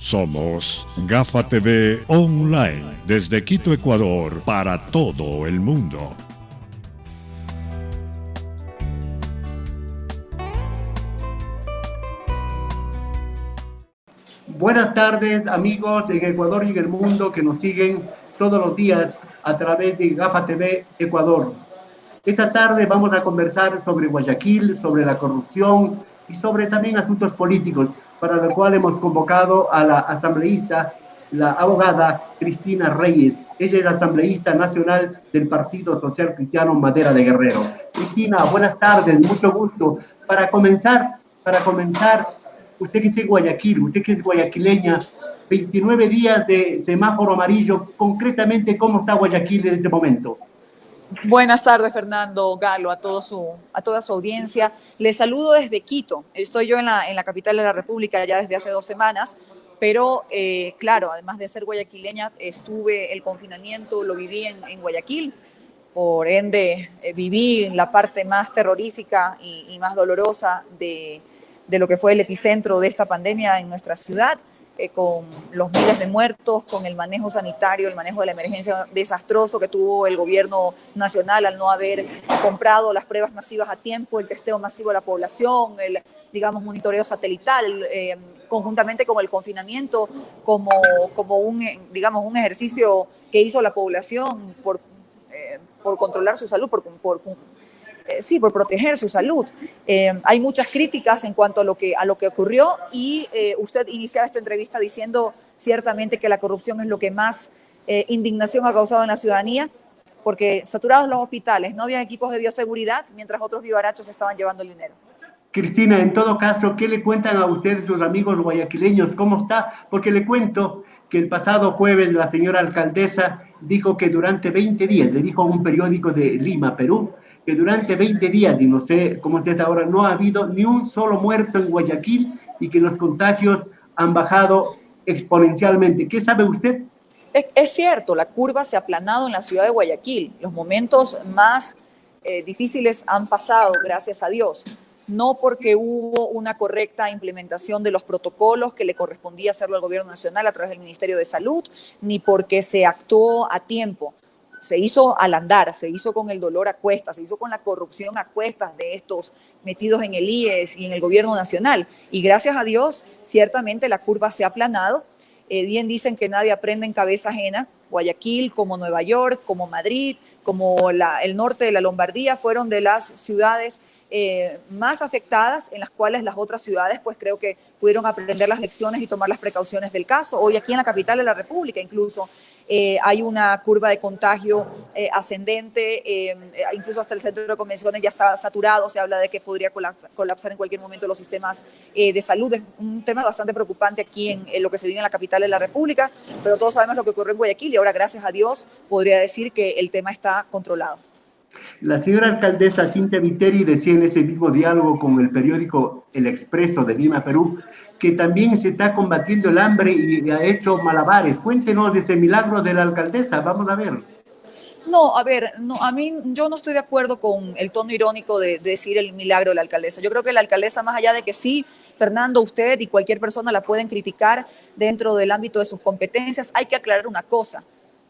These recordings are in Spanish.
Somos Gafa TV Online, desde Quito, Ecuador, para todo el mundo. Buenas tardes, amigos en Ecuador y en el mundo que nos siguen todos los días a través de Gafa TV Ecuador. Esta tarde vamos a conversar sobre Guayaquil, sobre la corrupción y sobre también asuntos políticos, para lo cual hemos convocado a la asambleísta, la abogada Cristina Reyes. Ella es asambleísta nacional del Partido Social Cristiano Madera de Guerrero. Cristina, buenas tardes, mucho gusto. Para comenzar, usted que está en Guayaquil, usted que es guayaquileña, 29 días de semáforo amarillo, concretamente, ¿cómo está Guayaquil en este momento? Buenas tardes, Fernando, Galo, a toda su audiencia. Les saludo desde Quito. Estoy yo en la capital de la República ya desde hace 2 semanas, pero claro, además de ser guayaquileña, el confinamiento lo viví en Guayaquil. Por ende, viví la parte más terrorífica y más dolorosa de lo que fue el epicentro de esta pandemia en nuestra ciudad, con los miles de muertos, con el manejo sanitario, el manejo de la emergencia desastroso que tuvo el gobierno nacional al no haber comprado las pruebas masivas a tiempo, el testeo masivo de la población, el, digamos, monitoreo satelital, conjuntamente con el confinamiento como un ejercicio que hizo la población por controlar su salud, por proteger su salud. Hay muchas críticas en cuanto a lo que ocurrió y usted iniciaba esta entrevista diciendo ciertamente que la corrupción es lo que más indignación ha causado en la ciudadanía, porque saturados los hospitales, no había equipos de bioseguridad, mientras otros vivarachos estaban llevando el dinero. Cristina, en todo caso, ¿qué le cuentan a ustedes sus amigos guayaquileños? ¿Cómo está? Porque le cuento que el pasado jueves la señora alcaldesa dijo que durante 20 días, le dijo a un periódico de Lima, Perú, que durante 20 días, y no sé cómo está ahora, no ha habido ni un solo muerto en Guayaquil y que los contagios han bajado exponencialmente. ¿Qué sabe usted? Es cierto, la curva se ha aplanado en la ciudad de Guayaquil. Los momentos más difíciles han pasado, gracias a Dios. No porque hubo una correcta implementación de los protocolos que le correspondía hacerlo al gobierno nacional a través del Ministerio de Salud, ni porque se actuó a tiempo. Se hizo al andar, se hizo con el dolor a cuestas, se hizo con la corrupción a cuestas de estos metidos en el IES y en el gobierno nacional. Y gracias a Dios, ciertamente la curva se ha aplanado. Bien dicen que nadie aprende en cabeza ajena. Guayaquil, como Nueva York, como Madrid, como el norte de la Lombardía, fueron de las ciudades más afectadas, en las cuales las otras ciudades pues creo que pudieron aprender las lecciones y tomar las precauciones del caso. Hoy aquí en la capital de la República incluso hay una curva de contagio ascendente, incluso hasta el centro de convenciones ya está saturado, se habla de que podría colapsar en cualquier momento los sistemas de salud. Es un tema bastante preocupante aquí en lo que se vive en la capital de la República, pero todos sabemos lo que ocurrió en Guayaquil y ahora, gracias a Dios, podría decir que el tema está controlado. La señora alcaldesa Cintia Viteri decía en ese mismo diálogo con el periódico El Expreso de Lima, Perú, que también se está combatiendo el hambre y ha hecho malabares. Cuéntenos de ese milagro de la alcaldesa, vamos a ver. No, a ver, no, yo no estoy de acuerdo con el tono irónico de decir el milagro de la alcaldesa. Yo creo que la alcaldesa, más allá de que sí, Fernando, usted y cualquier persona la pueden criticar dentro del ámbito de sus competencias, hay que aclarar una cosa.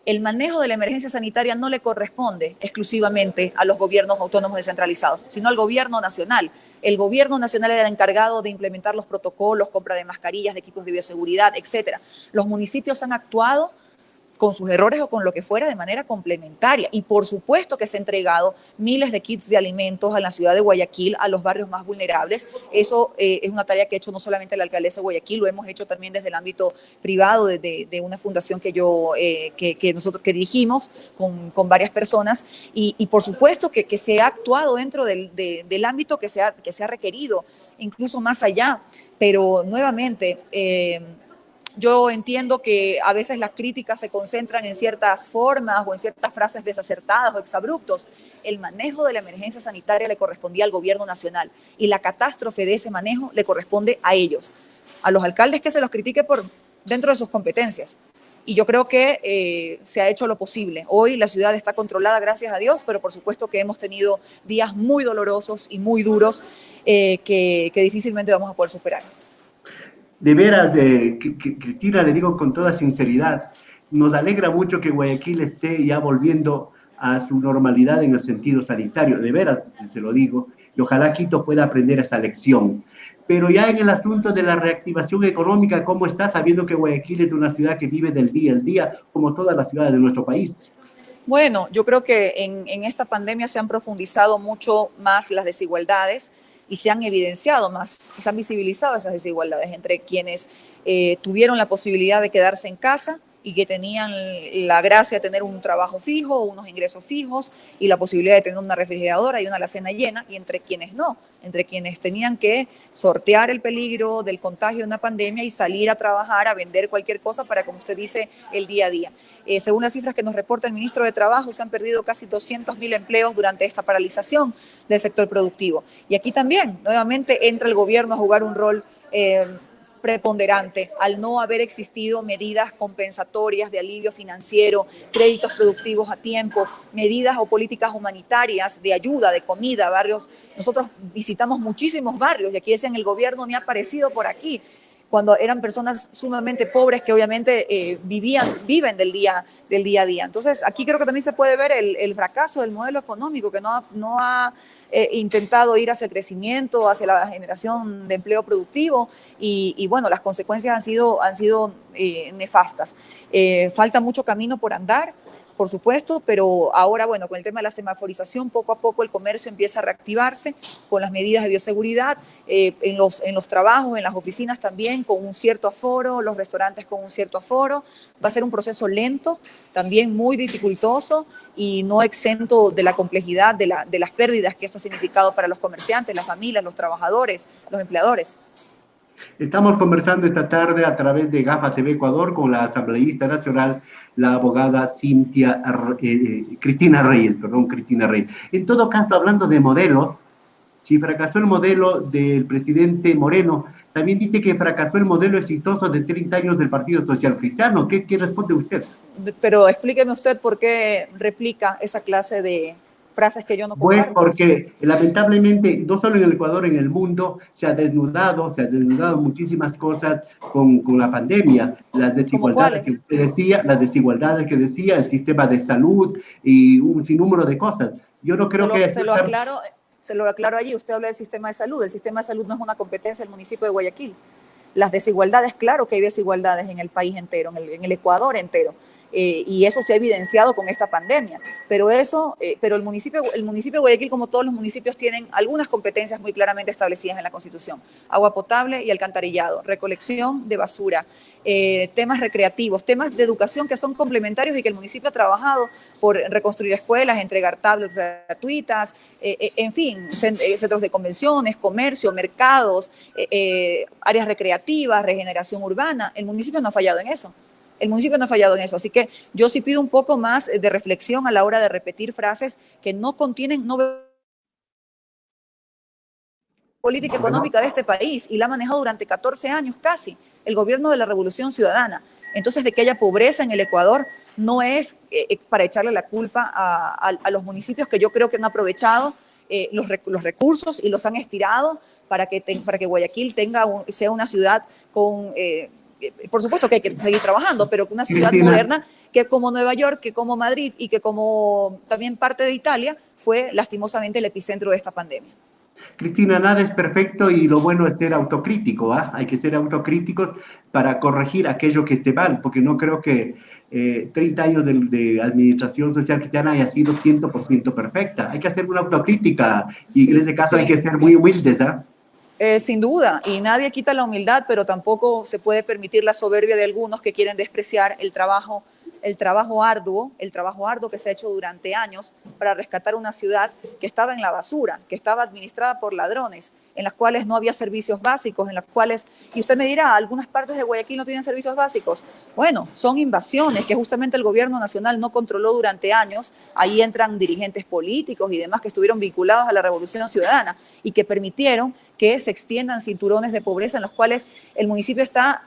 El manejo de la emergencia sanitaria no le corresponde exclusivamente a los gobiernos autónomos descentralizados, sino al gobierno nacional. El gobierno nacional era el encargado de implementar los protocolos, compra de mascarillas, de equipos de bioseguridad, etcétera. Los municipios han actuado con sus errores o con lo que fuera de manera complementaria. Y por supuesto que se han entregado miles de kits de alimentos a la ciudad de Guayaquil, a los barrios más vulnerables. Eso es una tarea que ha hecho no solamente la alcaldesa de Guayaquil, lo hemos hecho también desde el ámbito privado, de una fundación que nosotros dirigimos con varias personas. Y por supuesto que se ha actuado dentro del ámbito que se ha requerido, incluso más allá. Pero nuevamente, yo entiendo que a veces las críticas se concentran en ciertas formas o en ciertas frases desacertadas o exabruptos. El manejo de la emergencia sanitaria le correspondía al gobierno nacional y la catástrofe de ese manejo le corresponde a ellos. A los alcaldes que se los critique dentro de sus competencias. Y yo creo que se ha hecho lo posible. Hoy la ciudad está controlada, gracias a Dios, pero por supuesto que hemos tenido días muy dolorosos y muy duros que difícilmente vamos a poder superar. De veras, Cristina, le digo con toda sinceridad, nos alegra mucho que Guayaquil esté ya volviendo a su normalidad en el sentido sanitario, de veras, se lo digo, y ojalá Quito pueda aprender esa lección. Pero ya en el asunto de la reactivación económica, ¿cómo está? Sabiendo que Guayaquil es una ciudad que vive del día al día, como todas las ciudades de nuestro país. Bueno, yo creo que en esta pandemia se han profundizado mucho más las desigualdades y se han evidenciado más, se han visibilizado esas desigualdades entre quienes tuvieron la posibilidad de quedarse en casa y que tenían la gracia de tener un trabajo fijo, unos ingresos fijos y la posibilidad de tener una refrigeradora y una alacena llena, y entre quienes no, entre quienes tenían que sortear el peligro del contagio de una pandemia y salir a trabajar, a vender cualquier cosa para, como usted dice, el día a día. Según las cifras que nos reporta el ministro de Trabajo, se han perdido casi 200.000 empleos durante esta paralización del sector productivo. Y aquí también, nuevamente, entra el gobierno a jugar un rol preponderante al no haber existido medidas compensatorias de alivio financiero, créditos productivos a tiempo, medidas o políticas humanitarias de ayuda, de comida, barrios. Nosotros visitamos muchísimos barrios y aquí decían el gobierno ni ha aparecido por aquí, cuando eran personas sumamente pobres que obviamente viven del día a día. Entonces, aquí creo que también se puede ver el fracaso del modelo económico, que no ha intentado ir hacia el crecimiento, hacia la generación de empleo productivo y bueno, las consecuencias han sido nefastas. Falta mucho camino por andar, por supuesto, pero ahora, bueno, con el tema de la semaforización, poco a poco el comercio empieza a reactivarse con las medidas de bioseguridad, en los trabajos, en las oficinas también, con un cierto aforo, los restaurantes con un cierto aforo. Va a ser un proceso lento, también muy dificultoso y no exento de la complejidad de las pérdidas que esto ha significado para los comerciantes, las familias, los trabajadores, los empleadores. Estamos conversando esta tarde a través de GAFA TV Ecuador con la asambleísta nacional, la abogada Cristina Reyes, perdón, Cristina Reyes. En todo caso, hablando de modelos, si fracasó el modelo del presidente Moreno, también dice que fracasó el modelo exitoso de 30 años del Partido Social Cristiano. ¿Qué responde usted? Pero explíqueme usted por qué replica esa clase de frases que yo no comparto. Pues porque lamentablemente, no solo en el Ecuador, en el mundo, se ha desnudado muchísimas cosas con la pandemia, las desigualdades que usted decía, el sistema de salud y un sinnúmero de cosas. Yo no creo que... Se lo aclaro allí, usted habla del sistema de salud. El sistema de salud no es una competencia del municipio de Guayaquil. Las desigualdades, claro que hay desigualdades en el país entero, en el Ecuador entero. Y eso se ha evidenciado con esta pandemia. Pero el municipio de Guayaquil, como todos los municipios, tienen algunas competencias muy claramente establecidas en la Constitución: agua potable y alcantarillado, recolección de basura, temas recreativos, temas de educación que son complementarios y que el municipio ha trabajado por reconstruir escuelas, entregar tablets gratuitas, en fin, centros de convenciones, comercio, mercados, áreas recreativas, regeneración urbana. El municipio no ha fallado en eso. El municipio no ha fallado en eso, así que yo sí pido un poco más de reflexión a la hora de repetir frases que no contienen política económica de este país, y la ha manejado durante 14 años casi, el gobierno de la Revolución Ciudadana. Entonces, de que haya pobreza en el Ecuador no es para echarle la culpa a los municipios que yo creo que han aprovechado los recursos y los han estirado para que Guayaquil sea una ciudad con... por supuesto que hay que seguir trabajando, pero una ciudad moderna que como Nueva York, que como Madrid y que como también parte de Italia fue lastimosamente el epicentro de esta pandemia. Cristina, nada es perfecto y lo bueno es ser autocrítico, ¿ah? Hay que ser autocríticos para corregir aquello que esté mal, porque no creo que 30 años de administración social cristiana haya sido 100% perfecta. Hay que hacer una autocrítica y sí, en ese caso sí, hay que ser muy humildes, ¿ah? Sin duda, y nadie quita la humildad, pero tampoco se puede permitir la soberbia de algunos que quieren despreciar el trabajo arduo que se ha hecho durante años para rescatar una ciudad que estaba en la basura, que estaba administrada por ladrones, en las cuales no había servicios básicos, en las cuales, y usted me dirá, algunas partes de Guayaquil no tienen servicios básicos. Bueno, son invasiones que justamente el gobierno nacional no controló durante años. Ahí entran dirigentes políticos y demás que estuvieron vinculados a la Revolución Ciudadana y que permitieron que se extiendan cinturones de pobreza en los cuales el municipio está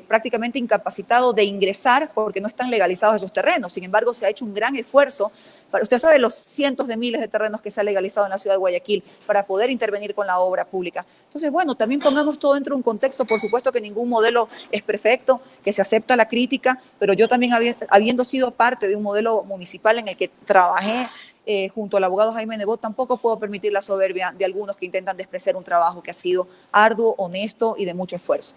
prácticamente incapacitado de ingresar porque no están legalizados legalizados esos terrenos. Sin embargo, se ha hecho un gran esfuerzo. Usted sabe los cientos de miles de terrenos que se han legalizado en la ciudad de Guayaquil para poder intervenir con la obra pública. Entonces, bueno, también pongamos todo dentro de un contexto. Por supuesto que ningún modelo es perfecto, que se acepta la crítica, pero yo también, habiendo sido parte de un modelo municipal en el que trabajé junto al abogado Jaime Nebot, tampoco puedo permitir la soberbia de algunos que intentan despreciar un trabajo que ha sido arduo, honesto y de mucho esfuerzo.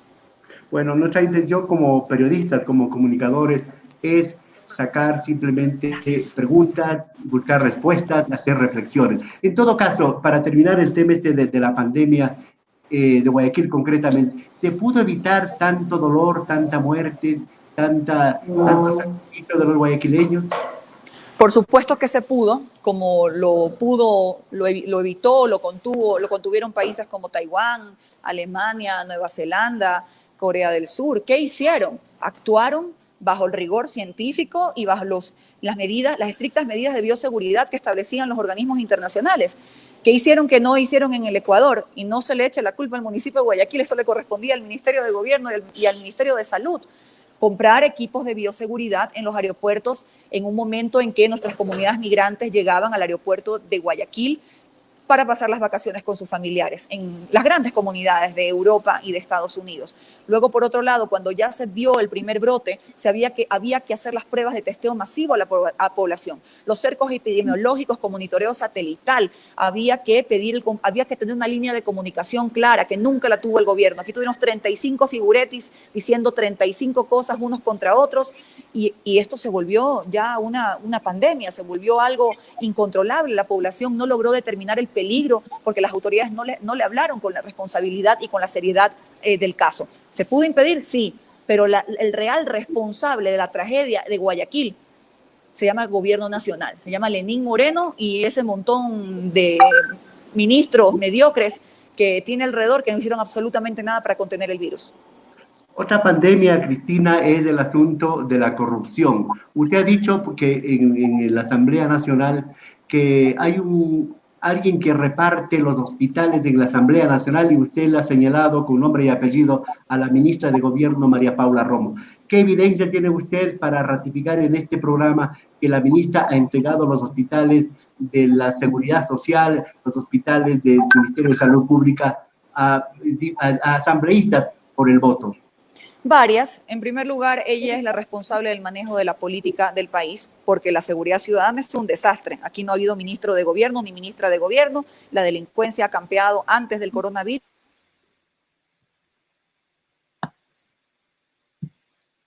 Bueno, nuestra intención como periodistas, como comunicadores, es sacar simplemente preguntas, buscar respuestas, hacer reflexiones. En todo caso, para terminar el tema de la pandemia de Guayaquil concretamente, ¿se pudo evitar tanto dolor, tanta muerte, tanto sacrificio de los guayaquileños? Por supuesto que se pudo, como lo evitó, lo contuvieron países como Taiwán, Alemania, Nueva Zelanda, Corea del Sur. ¿Qué hicieron? Actuaron bajo el rigor científico y bajo las estrictas medidas de bioseguridad que establecían los organismos internacionales. ¿Qué hicieron que no hicieron en el Ecuador? Y no se le eche la culpa al municipio de Guayaquil, eso le correspondía al Ministerio de Gobierno y al Ministerio de Salud. Comprar equipos de bioseguridad en los aeropuertos en un momento en que nuestras comunidades migrantes llegaban al aeropuerto de Guayaquil para pasar las vacaciones con sus familiares en las grandes comunidades de Europa y de Estados Unidos. Luego, por otro lado, cuando ya se vio el primer brote, había que hacer las pruebas de testeo masivo a la población. Los cercos epidemiológicos con monitoreo satelital, había que tener una línea de comunicación clara, que nunca la tuvo el gobierno. Aquí tuvimos 35 figuretis diciendo 35 cosas unos contra otros, y esto se volvió ya una pandemia, se volvió algo incontrolable. La población no logró determinar el peligro porque las autoridades no le hablaron con la responsabilidad y con la seriedad del caso. ¿Se pudo impedir? Sí, pero el real responsable de la tragedia de Guayaquil se llama Gobierno Nacional, se llama Lenín Moreno y ese montón de ministros mediocres que tiene alrededor que no hicieron absolutamente nada para contener el virus. Otra pandemia, Cristina, es el asunto de la corrupción. Usted ha dicho que en la Asamblea Nacional que hay alguien que reparte los hospitales en la Asamblea Nacional y usted le ha señalado con nombre y apellido a la ministra de Gobierno, María Paula Romo. ¿Qué evidencia tiene usted para ratificar en este programa que la ministra ha entregado los hospitales de la Seguridad Social, los hospitales del Ministerio de Salud Pública a asambleístas por el voto? Varias. En primer lugar, ella es la responsable del manejo de la política del país, porque la seguridad ciudadana es un desastre. Aquí no ha habido ministro de gobierno ni ministra de gobierno. La delincuencia ha campeado antes del coronavirus.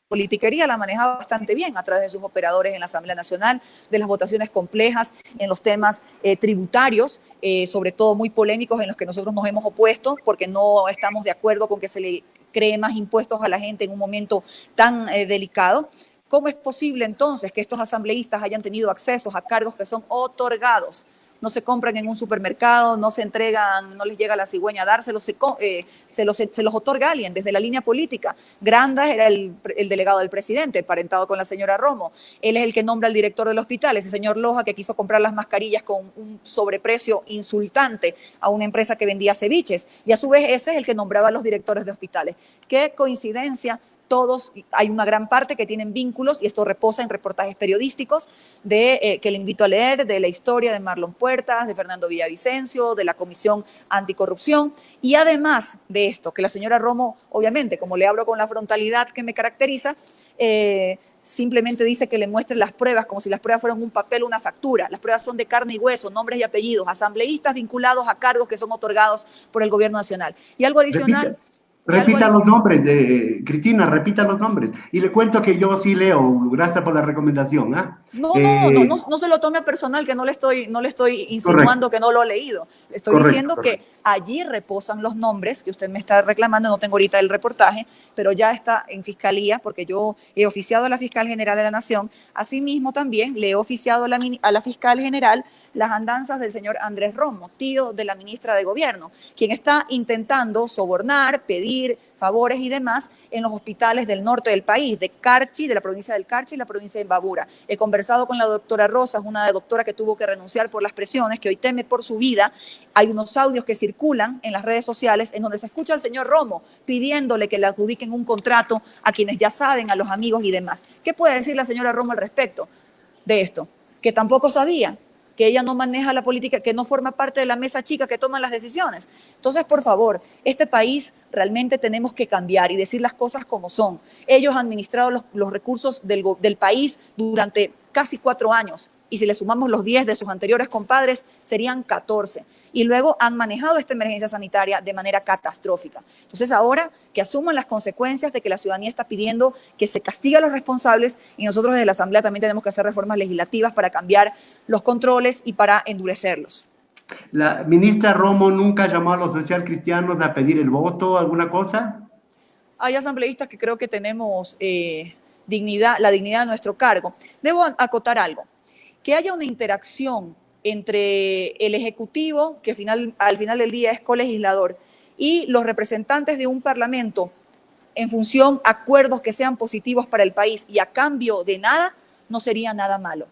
Politiquería la manejaba bastante bien a través de sus operadores en la Asamblea Nacional, de las votaciones complejas en los temas tributarios, sobre todo muy polémicos en los que nosotros nos hemos opuesto porque no estamos de acuerdo con que se le cree más impuestos a la gente en un momento tan delicado. ¿Cómo es posible entonces que estos asambleístas hayan tenido accesos a cargos que son otorgados? No se compran en un supermercado, no se entregan, no les llega a la cigüeña a dárselos, se los otorga alguien desde la línea política. Grandas era el delegado del presidente, emparentado con la señora Romo. Él es el que nombra al director del hospital, ese señor Loja que quiso comprar las mascarillas con un sobreprecio insultante a una empresa que vendía ceviches. Y a su vez ese es el que nombraba a los directores de hospitales. ¡Qué coincidencia! Todos, hay una gran parte que tienen vínculos, y esto reposa en reportajes periodísticos que le invito a leer, de la historia de Marlon Puertas, de Fernando Villavicencio, de la Comisión Anticorrupción, y además de esto, que la señora Romo, obviamente, como le hablo con la frontalidad que me caracteriza, simplemente dice que le muestren las pruebas, como si las pruebas fueran un papel o una factura. Las pruebas son de carne y hueso, nombres y apellidos, asambleístas vinculados a cargos que son otorgados por el gobierno nacional. Y algo adicional... Repita los nombres, Cristina, repita los nombres. Y le cuento que yo sí leo, gracias por la recomendación. No se lo tome a personal, que no le estoy insinuando. Correcto. Que no lo he leído. Estoy diciendo que allí reposan los nombres que usted me está reclamando, no tengo ahorita el reportaje, pero ya está en fiscalía, porque yo he oficiado a la fiscal general de la Nación. Asimismo, también le he oficiado a la fiscal general las andanzas del señor Andrés Romo, tío de la ministra de Gobierno, quien está intentando sobornar, pedir favores y demás en los hospitales del norte del país, de Carchi, de la provincia del Carchi y la provincia de Imbabura. He conversado con la doctora Rosas, una doctora que tuvo que renunciar por las presiones, que hoy teme por su vida. Hay unos audios que circulan en las redes sociales en donde se escucha al señor Romo pidiéndole que le adjudiquen un contrato a quienes ya saben, a los amigos y demás. ¿Qué puede decir la señora Romo al respecto de esto? Que tampoco sabía, que ella no maneja la política, que no forma parte de la mesa chica que toman las decisiones. Entonces, por favor, este país realmente tenemos que cambiar y decir las cosas como son. Ellos han administrado los recursos del país durante casi 4 años, y si le sumamos los 10 de sus anteriores compadres, serían 14. Y luego han manejado esta emergencia sanitaria de manera catastrófica. Entonces, ahora que asuman las consecuencias de que la ciudadanía está pidiendo que se castigue a los responsables, y nosotros desde la Asamblea también tenemos que hacer reformas legislativas para cambiar los controles y para endurecerlos. ¿La ministra Romo nunca llamó a los socialcristianos a pedir el voto, alguna cosa? Hay asambleístas que creo que tenemos dignidad, la dignidad de nuestro cargo. Debo acotar algo, que haya una interacción entre el Ejecutivo, que al final del día es colegislador, y los representantes de un parlamento en función a acuerdos que sean positivos para el país y a cambio de nada, no sería nada malo.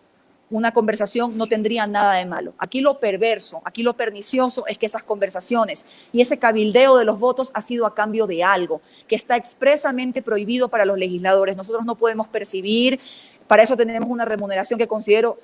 Una conversación no tendría nada de malo. Aquí lo perverso, aquí lo pernicioso es que esas conversaciones y ese cabildeo de los votos ha sido a cambio de algo que está expresamente prohibido para los legisladores. Nosotros no podemos percibir, para eso tenemos una remuneración que considero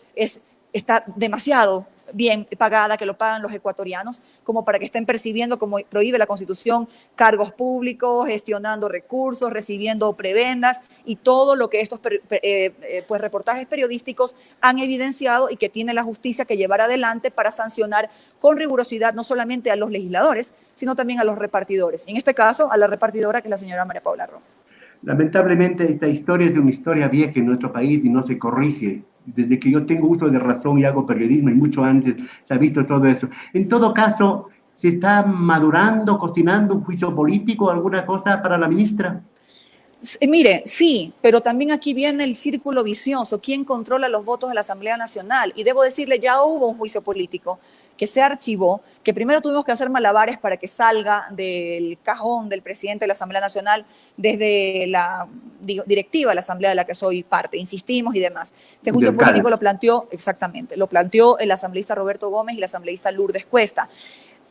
está demasiado bien pagada, que lo pagan los ecuatorianos, como para que estén percibiendo, como prohíbe la Constitución, cargos públicos, gestionando recursos, recibiendo prebendas y todo lo que estos pues reportajes periodísticos han evidenciado y que tiene la justicia que llevar adelante para sancionar con rigurosidad no solamente a los legisladores, sino también a los repartidores. Y en este caso, a la repartidora, que es la señora María Paula Romo. Lamentablemente, esta historia es una historia vieja en nuestro país y no se corrige. Desde que yo tengo uso de razón y hago periodismo, y mucho antes se ha visto todo eso. En todo caso, ¿se está madurando, cocinando un juicio político, alguna cosa para la ministra? Mire, sí, pero también aquí viene el círculo vicioso. ¿Quién controla los votos de la Asamblea Nacional? Y debo decirle, ya hubo un juicio político que se archivó, que primero tuvimos que hacer malabares para que salga del cajón del presidente de la Asamblea Nacional desde la directiva de la Asamblea de la que soy parte. Insistimos y demás. Este juicio político lo planteó, exactamente, lo planteó el asambleísta Roberto Gómez y la asambleísta Lourdes Cuesta.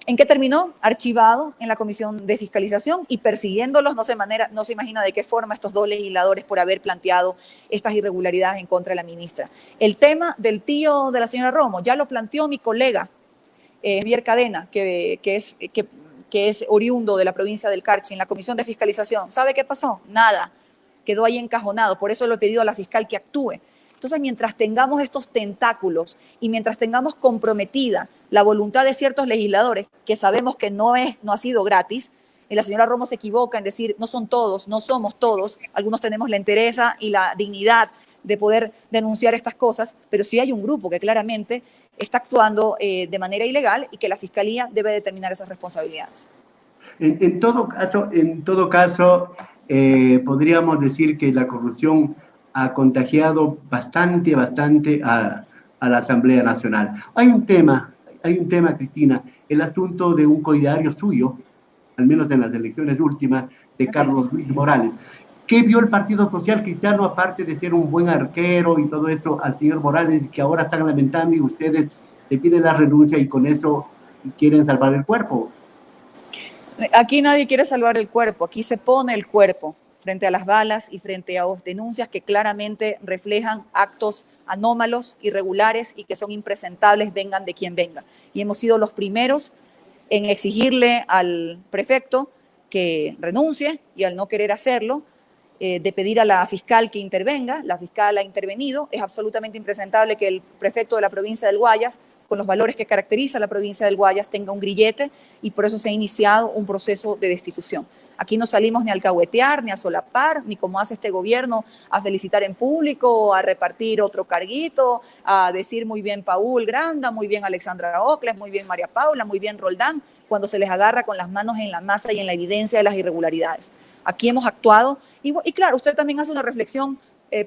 ¿En qué terminó? Archivado en la Comisión de Fiscalización y persiguiéndolos, no se imagina de qué forma estos dos legisladores por haber planteado estas irregularidades en contra de la ministra. El tema del tío de la señora Romo, ya lo planteó mi colega, Javier Cadena, que es oriundo de la provincia del Carchi, en la Comisión de Fiscalización. ¿Sabe qué pasó? Nada. Quedó ahí encajonado. Por eso le he pedido a la fiscal que actúe. Entonces, mientras tengamos estos tentáculos y mientras tengamos comprometida la voluntad de ciertos legisladores, que sabemos que no ha sido gratis, y la señora Romo se equivoca en decir, no son todos, no somos todos, algunos tenemos la entereza y la dignidad de poder denunciar estas cosas, pero sí hay un grupo que claramente está actuando de manera ilegal y que la Fiscalía debe determinar esas responsabilidades. En todo caso, podríamos decir que la corrupción ha contagiado bastante a la Asamblea Nacional. Hay un tema, Cristina, el asunto de un coidario suyo, al menos en las elecciones últimas, de Carlos Luis Morales. ¿Qué vio el Partido Social Cristiano, aparte de ser un buen arquero y todo eso, al señor Morales, que ahora están lamentando y ustedes le piden la renuncia y con eso quieren salvar el cuerpo? Aquí nadie quiere salvar el cuerpo, aquí se pone el cuerpo frente a las balas y frente a denuncias que claramente reflejan actos anómalos, irregulares y que son impresentables, vengan de quien venga. Y hemos sido los primeros en exigirle al prefecto que renuncie y al no querer hacerlo, de pedir a la fiscal que intervenga. La fiscal ha intervenido. Es absolutamente impresentable que el prefecto de la provincia del Guayas, con los valores que caracteriza a la provincia del Guayas, tenga un grillete, y por eso se ha iniciado un proceso de destitución. Aquí no salimos ni a alcahuetear, ni a solapar, ni como hace este gobierno, a felicitar en público, a repartir otro carguito, a decir muy bien Paul Granda, muy bien Alexandra Ocles, muy bien María Paula, muy bien Roldán, cuando se les agarra con las manos en la masa y en la evidencia de las irregularidades. Aquí hemos actuado y claro, usted también hace una reflexión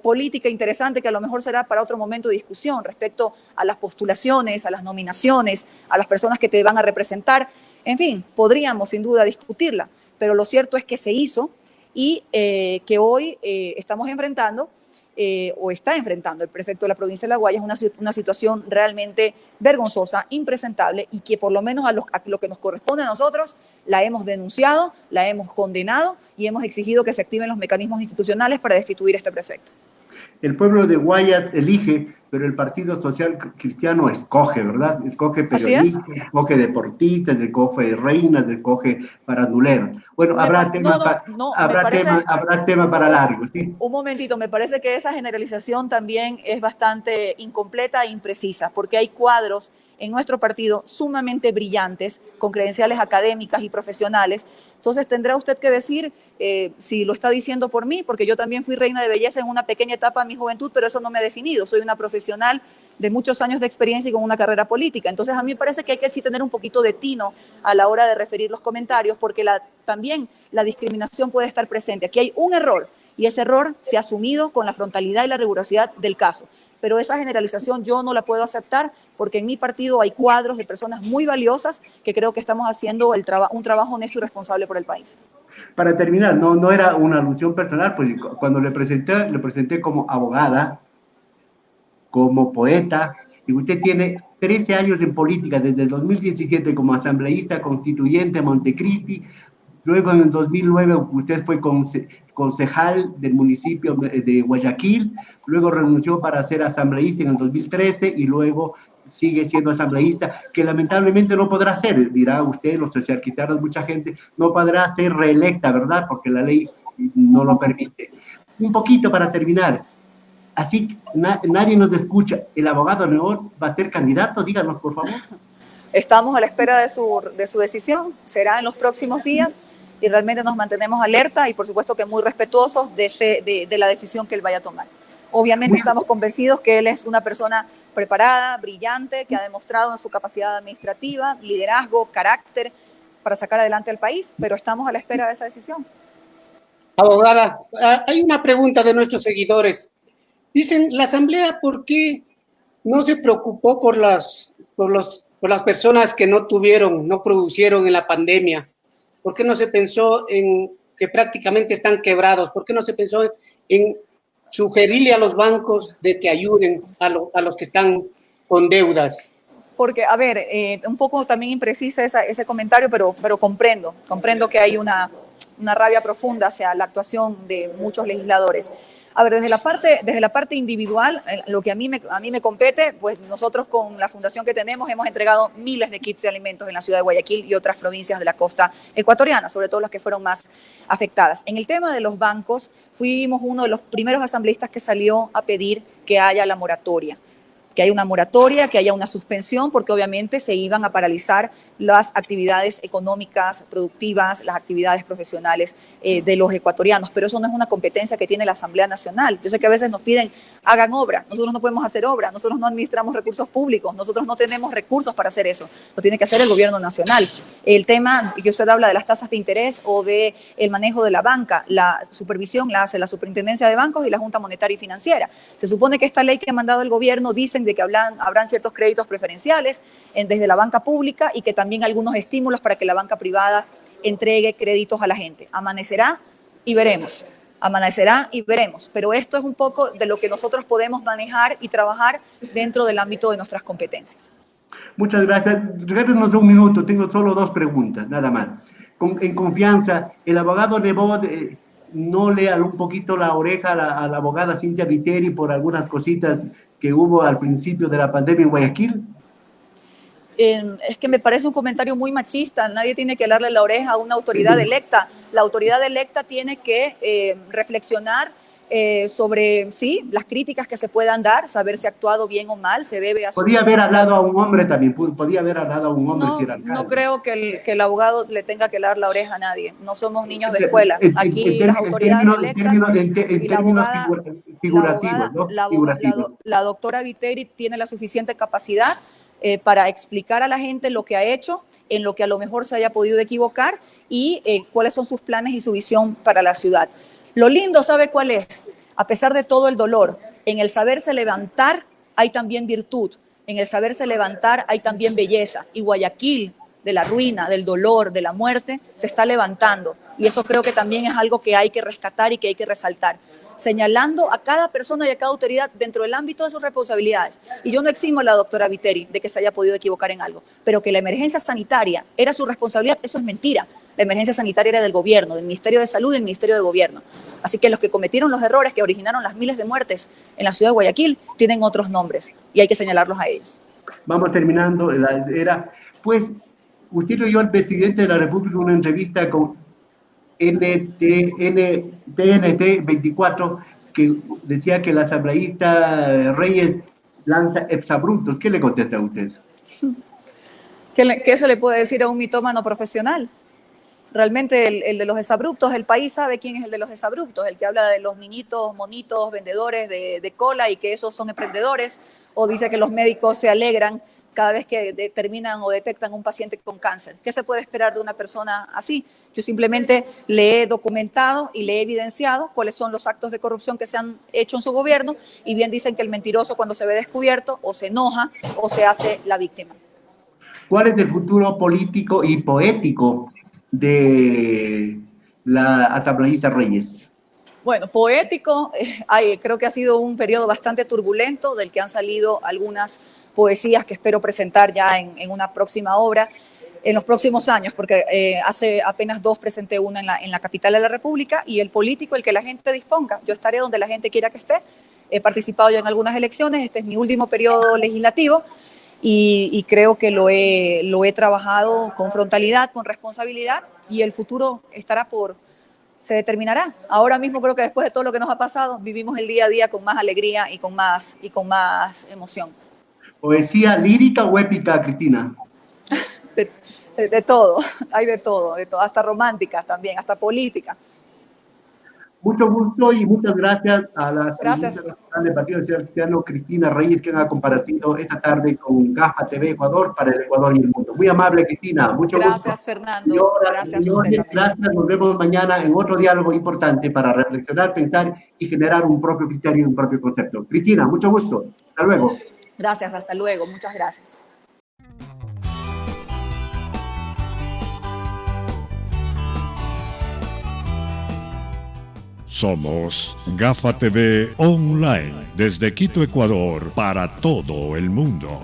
política interesante que a lo mejor será para otro momento de discusión respecto a las postulaciones, a las nominaciones, a las personas que te van a representar. En fin, podríamos sin duda discutirla, pero lo cierto es que se hizo y que hoy estamos enfrentando o está enfrentando el prefecto de la provincia de La Guaira es una situación realmente vergonzosa, impresentable y que por lo menos a lo que nos corresponde a nosotros la hemos denunciado, la hemos condenado y hemos exigido que se activen los mecanismos institucionales para destituir a este prefecto. El pueblo de Guayas elige, pero el Partido Social Cristiano escoge, ¿verdad? Escoge periodistas, escoge deportistas, escoge reinas, escoge faranduleros. Bueno, habrá tema para largo, ¿sí? Un momentito, me parece que esa generalización también es bastante incompleta e imprecisa, porque hay cuadros en nuestro partido sumamente brillantes, con credenciales académicas y profesionales. Entonces tendrá usted que decir si lo está diciendo por mí, porque yo también fui reina de belleza en una pequeña etapa de mi juventud, pero eso no me ha definido. Soy una profesional de muchos años de experiencia y con una carrera política. Entonces a mí me parece que hay que sí tener un poquito de tino a la hora de referir los comentarios, porque también la discriminación puede estar presente. Aquí hay un error y ese error se ha asumido con la frontalidad y la rigurosidad del caso. Pero esa generalización yo no la puedo aceptar porque en mi partido hay cuadros de personas muy valiosas que creo que estamos haciendo un trabajo honesto y responsable por el país. Para terminar, no era una alusión personal, pues cuando le presenté como abogada, como poeta, y usted tiene 13 años en política, desde el 2017 como asambleísta constituyente Montecristi, luego en el 2009 usted fue concejal del municipio de Guayaquil, luego renunció para ser asambleísta en el 2013 y luego sigue siendo asambleísta, que lamentablemente no podrá ser, dirá usted, los socialcristianos, mucha gente, no podrá ser reelecta, ¿verdad? Porque la ley no lo permite. Un poquito para terminar, así nadie nos escucha, ¿el abogado Neos va a ser candidato? Díganos, por favor. Estamos a la espera de su decisión, será en los próximos días y realmente nos mantenemos alerta y por supuesto que muy respetuosos de la decisión que él vaya a tomar. Obviamente estamos convencidos que él es una persona preparada, brillante, que ha demostrado en su capacidad administrativa, liderazgo, carácter para sacar adelante al país, pero estamos a la espera de esa decisión. Abogada, hay una pregunta de nuestros seguidores. Dicen, la Asamblea, ¿por qué no se preocupó por las personas que no producieron en la pandemia? ¿Por qué no se pensó en que prácticamente están quebrados? ¿Por qué no se pensó en sugerirle a los bancos de que ayuden a los que están con deudas? Porque, a ver, un poco también imprecisa ese comentario, pero comprendo que hay una rabia profunda hacia la actuación de muchos legisladores. A ver, desde la parte individual, lo que a mí me compete, pues nosotros con la fundación que tenemos hemos entregado miles de kits de alimentos en la ciudad de Guayaquil y otras provincias de la costa ecuatoriana, sobre todo las que fueron más afectadas. En el tema de los bancos, fuimos uno de los primeros asambleístas que salió a pedir que haya la moratoria. Que haya una moratoria, que haya una suspensión, porque obviamente se iban a paralizar las actividades económicas, productivas, las actividades profesionales de los ecuatorianos. Pero eso no es una competencia que tiene la Asamblea Nacional. Yo sé que a veces nos piden, hagan obra. Nosotros no podemos hacer obra, nosotros no administramos recursos públicos, nosotros no tenemos recursos para hacer eso. Lo tiene que hacer el gobierno nacional. El tema que usted habla de las tasas de interés o del manejo de la banca, la supervisión la hace la Superintendencia de Bancos y la Junta Monetaria y Financiera. Se supone que esta ley que ha mandado el gobierno dicen de que habrán ciertos créditos preferenciales desde la banca pública y que también algunos estímulos para que la banca privada entregue créditos a la gente. Amanecerá y veremos. Amanecerá y veremos. Pero esto es un poco de lo que nosotros podemos manejar y trabajar dentro del ámbito de nuestras competencias. Muchas gracias. Regálenos un minuto. Tengo solo 2 preguntas, nada más. En confianza, el abogado Nebot no le aló un poquito la oreja a la abogada Cintia Viteri por algunas cositas que hubo al principio de la pandemia en Guayaquil. Es que me parece un comentario muy machista. Nadie tiene que darle la oreja a una autoridad electa. La autoridad electa tiene que reflexionar sobre, sí, las críticas que se puedan dar, saber si ha actuado bien o mal, se debe asumir. Podía haber hablado a un hombre también, podía haber hablado a un hombre. No, si era alcalde. no creo que el abogado le tenga que dar la oreja a nadie. No somos niños de escuela. Aquí las autoridades electas y la abogada figurativos, ¿no? La doctora Viteri tiene la suficiente capacidad para explicar a la gente lo que ha hecho, en lo que a lo mejor se haya podido equivocar y cuáles son sus planes y su visión para la ciudad. Lo lindo, ¿sabe cuál es? A pesar de todo el dolor, en el saberse levantar hay también virtud, en el saberse levantar hay también belleza. Y Guayaquil, de la ruina, del dolor, de la muerte, se está levantando. Y eso creo que también es algo que hay que rescatar y que hay que resaltar, señalando a cada persona y a cada autoridad dentro del ámbito de sus responsabilidades. Y yo no eximo a la doctora Viteri de que se haya podido equivocar en algo, pero que la emergencia sanitaria era su responsabilidad, eso es mentira. La emergencia sanitaria era del gobierno, del Ministerio de Salud y del Ministerio de Gobierno. Así que los que cometieron los errores que originaron las miles de muertes en la ciudad de Guayaquil tienen otros nombres y hay que señalarlos a ellos. Vamos terminando la era. Pues usted oyó al presidente de la República una entrevista con TNT 24 que decía que la asambleísta Reyes lanza exabruptos. ¿Qué le contesta a usted? ¿Qué se le puede decir a un mitómano profesional? Realmente el de los exabruptos, el país sabe quién es el de los exabruptos, el que habla de los niñitos, monitos, vendedores de cola y que esos son emprendedores, o dice que los médicos se alegran cada vez que determinan o detectan un paciente con cáncer. ¿Qué se puede esperar de una persona así? Yo simplemente le he documentado y le he evidenciado cuáles son los actos de corrupción que se han hecho en su gobierno y bien dicen que el mentiroso cuando se ve descubierto o se enoja o se hace la víctima. ¿Cuál es el futuro político y poético de la asambleísta Reyes? Bueno, poético, creo que ha sido un periodo bastante turbulento del que han salido algunas poesías que espero presentar ya en una próxima obra, en los próximos años, porque hace apenas 2 presenté una en la capital de la República, y el político, el que la gente disponga. Yo estaré donde la gente quiera que esté. He participado ya en algunas elecciones, este es mi último periodo legislativo, y creo que lo he trabajado con frontalidad, con responsabilidad, y el futuro se determinará. Ahora mismo creo que después de todo lo que nos ha pasado, vivimos el día a día con más alegría y con más emoción. ¿Poesía lírica o épica, Cristina? De todo, hay de todo, hasta románticas también, hasta política. Mucho gusto y muchas gracias a la Gracias. presidenta del Partido Social Cristiano, Cristina Reyes, que ha comparecido esta tarde con GAFA TV Ecuador para el Ecuador y el mundo. Muy amable, Cristina. Mucho gusto. Gracias, Fernando. Gracias, señores, gracias. Nos vemos mañana en otro diálogo importante para reflexionar, pensar y generar un propio criterio y un propio concepto. Cristina, mucho gusto. Hasta luego. Gracias, hasta luego. Muchas gracias. Somos GAFA TV Online, desde Quito, Ecuador, para todo el mundo.